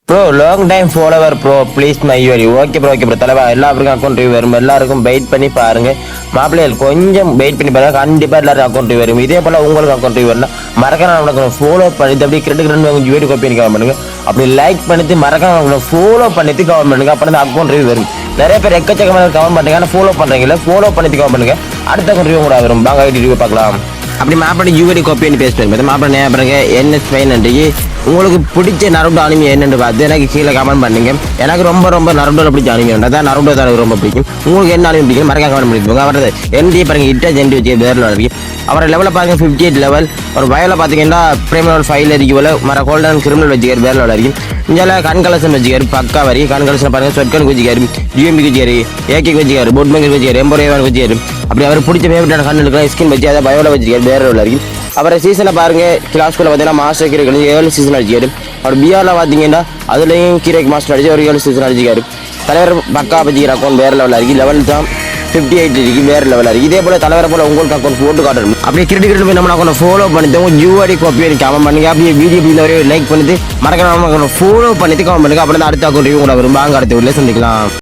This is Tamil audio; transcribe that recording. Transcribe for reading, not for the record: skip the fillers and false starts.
Bro long time follower bro please my யூரி ஓகே ப்ரோ தலைவா எல்லாருக்கும் அக்கௌண்ட் ரிவ்யூ வரும் எல்லாருக்கும் வெயிட் பண்ணி பாருங்க மாப்பிள்ளைகள் கொஞ்சம் வெயிட் பண்ணி பாருங்க கண்டிப்பாக எல்லாரும் அக்கௌண்ட் ரிவ்யூ வரும் இதே போல் உங்களுக்கு அக்கௌண்ட் ரிவ்யூ வரலாம் மறக்காம நம்மளுக்கு ஃபாலோ பண்ணிட்டு அப்படியே கிரெடிட் வீடியோ காப்பி கவர் பண்ணுங்க அப்படி லைக் பண்ணிட்டு மறக்காம நம்மளை ஃபாலோ பண்ணிட்டு கவர் பண்ணுங்க அப்போ தான் அக்கௌண்ட் ரிவ்யூ வரும் நிறைய பேர் எக்கச்சக்கமாக கவர் பண்ணுங்க ஆனால் ஃபாலோ பண்ணுறீங்களா ஃபாலோ பண்ணிட்டு கவர் பண்ணுங்க அடுத்த அக்கௌண்ட் ரிவ்யூ கூட வரும் வாங்க ரிவ்யூ பார்க்கலாம் அப்படி மேப்போட யூடி காப்பி பேஸ்ட் பண்ணி மாப்பிள்ள நேரம் பாருங்க என்எஸ் ஃபைன் அன்றைக்கு உங்களுக்கு பிடிச்ச நருட்டோ அனிமி என்னென்னு பார்த்து எனக்கு கீழே கமெண்ட் பண்ணுங்க எனக்கு ரொம்ப நருட்டோவில் பிடிச்ச அனிமி உண்டு அதான் நருட்டோ தான் எனக்கு ரொம்ப பிடிக்கும் உங்களுக்கு என்ன அனிமி பிடிக்கும் மறக்காம கமெண்ட் பண்ணிக்கோங்க அவரது என்டி பாருங்க இட்டா ஜென்டி வச்சு வேறு இருக்கு அவரை லெவலில் பாருங்க 58 லெவல் ஒரு வயலில் பார்த்தீங்கன்னா பிரேம் லெவல் 5 இருக்கு போல மர கோல்டன் கிரிமினல் வச்சுக்காரு வேறு லெவலில் இருக்கு இங்கே கண் கலசன் வச்சுக்காரு பக்கா வரி கண் கலசன் பாருங்க சொற்கனுக்கு வச்சுக்காரு யூஎம்பிக்கு வச்சுக்காரு ஏகேக்கு வச்சுக்காரு போட் மேங்கர் வச்சுக்காரு எம்போரேவானுக்கு வச்சுக்காரு அப்படி அவர் பிடிச்ச ஃபேவரட்டான கண் எடுக்கலாம் ஸ்கின் வச்சு அதை பயோவில் வச்சுக்காரு வேறு லெவலில் இருக்கு அவரை சீசனை பாருங்க கிளாஸ்குள்ள பார்த்தீங்கன்னா மாஸ்டர் கீரை 7 சீசன் அடிச்சாரு அவர் பிஆரில் பார்த்தீங்கன்னா அதுலேயும் கீரைக்கு மாஸ்டர் அடிச்சு ஒரு 7 சீசன் அடிச்சிக்காரு தலைவர் பக்கா வச்சுக்கிற அக்கௌண்ட் வேறு லெவலில் இருக்கு லெவல் தான் 58 இருக்கு வேறு லெவலில் இருக்கு இதே போல தலைவரை போல உங்களுக்கு அக்கௌண்ட் போட்டு காட்டணும் அப்படியே கிரெடிட் போய் நம்ம அக்கௌண்ட் ஃபாலோ பண்ணிட்டு யூஆடி காப்பி கமெண்ட் பண்ணுங்க அப்படியே வீடியோ லைக் பண்ணிட்டு மறக்காம ஃபாலோ பண்ணிட்டு கமெண்ட் பண்ணுங்க அப்புறம் அடுத்த அக்கௌண்ட் கூட வரும் வாங்க அடுத்த வீட்டில் சந்திக்கலாம்.